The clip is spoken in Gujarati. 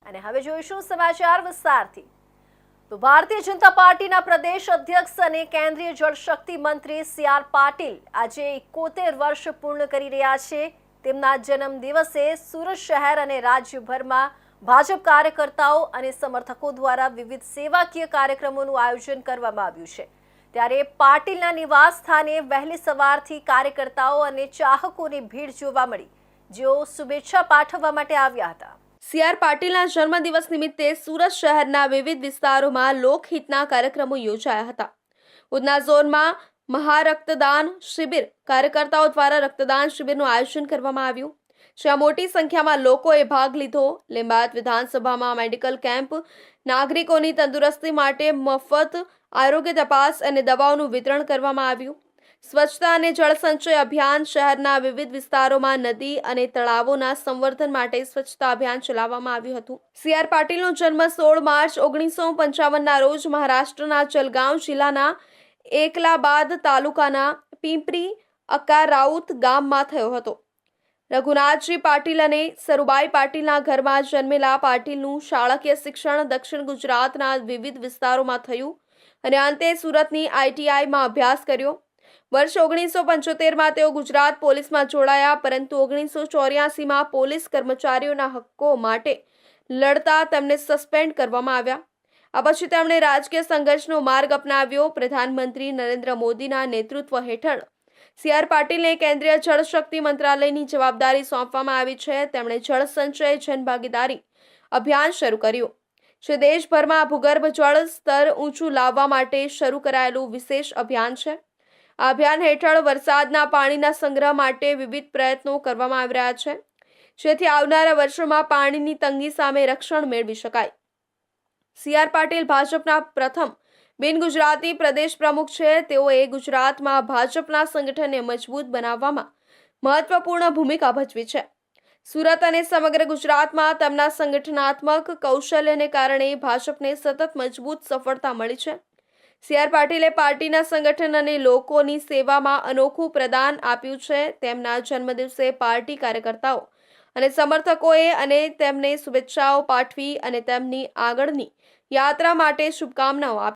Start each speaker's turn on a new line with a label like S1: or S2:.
S1: અને હવે જોઈશું સમાચાર વિસ્તારથી। તો ભારતીય જનતા પાર્ટીના પ્રદેશ અધ્યક્ષ અને કેન્દ્રીય જળશક્તિ મંત્રી સી.આર. પાટીલ આજે 71 વર્ષ પૂર્ણ કરી રહ્યા છે। તેમના જન્મદિવસે સુરત શહેર અને રાજ્યભરમાં ભાજપ કાર્યકર્તાઓ અને સમર્થકો દ્વારા વિવિધ સેવાકીય કાર્યક્રમોનું આયોજન કરવામાં આવ્યું છે। ત્યારે પાટીલના નિવાસ સ્થાને વહેલી સવારથી કાર્યકર્તાઓ અને ચાહકોની ભીડ જોવા મળી, જેઓ શુભેચ્છા પાઠવવા માટે આવ્યા હતા। સી.આર. પાટીલના જન્મદિવસ નિમિત્તે સુરત શહેરના વિવિધ વિસ્તારોમાં લોકહિતના કાર્યક્રમો યોજાયા હતા। ઉધના ઝોનમાં મહારક્તદાન શિબિર કાર્યકર્તાઓ દ્વારા રક્તદાન શિબિરનું આયોજન કરવામાં આવ્યું, જ્યાં મોટી સંખ્યામાં લોકોએ ભાગ લીધો। લીંબાયત વિધાનસભામાં મેડિકલ કેમ્પ, નાગરિકોની તંદુરસ્તી માટે મફત આરોગ્ય તપાસ અને દવાઓનું વિતરણ કરવામાં આવ્યું। સ્વચ્છતા અને જળ સંચય અભિયાન શહેરના વિવિધ વિસ્તારોમાં નદી અને તળાવોના સંવર્ધન માટે સ્વચ્છતા અભિયાન ચલાવવામાં આવ્યું હતું। સી.આર. પાટીલનો જન્મ 16 માર્ચ 1955ના રોજ મહારાષ્ટ્રના જલગાંવ જિલ્લાના એકલાબાદ તાલુકાના પિંપરી અકારાઉત ગામમાં થયો હતો। રઘુનાથજી પાટીલ અને સરુબાઈ પાટીલના ઘરમાં જન્મેલા પાટીલનું શાળાકીય શિક્ષણ દક્ષિણ ગુજરાતના વિવિધ વિસ્તારોમાં થયું અને અંતે સુરતની ITIમાં અભ્યાસ કર્યો। વર્ષ 1975માં તેઓ ગુજરાત પોલીસમાં જોડાયા, પરંતુ 1984માં પોલીસ કર્મચારીઓના હક્કો માટે લડતા તેમને સસ્પેન્ડ કરવામાં આવ્યા। આ પછી તેમણે રાજકીય સંઘર્ષનો માર્ગ અપનાવ્યો। પ્રધાનમંત્રી નરેન્દ્ર મોદીના નેતૃત્વ હેઠળ સી.આર. પાટીલને કેન્દ્રીય જળશક્તિ મંત્રાલયની જવાબદારી સોંપવામાં આવી છે। તેમણે જળ સંચય જનભાગીદારી અભિયાન શરૂ કર્યું, જે દેશભરમાં ભૂગર્ભ જળ સ્તર ઊંચું લાવવા માટે શરૂ કરાયેલું વિશેષ અભિયાન છે। આ અભિયાન હેઠળ વરસાદના પાણીના સંગ્રહ માટે વિવિધ પ્રયત્નો કરવામાં આવી રહ્યા છે, જેથી આવનારા વર્ષોમાં પાણીની તંગી સામે રક્ષણ મેળવી શકાય। સી.આર. પાટીલ ભાજપના પ્રથમ બિન ગુજરાતી પ્રદેશ પ્રમુખ છે। તેઓએ ગુજરાતમાં ભાજપના સંગઠનને મજબૂત બનાવવામાં મહત્વપૂર્ણ ભૂમિકા ભજવી છે। સુરત અને સમગ્ર ગુજરાતમાં તેમના સંગઠનાત્મક કૌશલ્યને કારણે ભાજપને સતત મજબૂત સફળતા મળી છે। સી.આર. પાટીલે પાર્ટીના સંગઠન અને લોકોની સેવામાં અનોખું પ્રદાન આપ્યું છે। તેમના જન્મદિવસે પાર્ટી કાર્યકર્તાઓ અને સમર્થકોએ અને તેમને શુભેચ્છાઓ પાઠવી અને તેમની આગળની યાત્રા માટે શુભકામનાઓ આપી।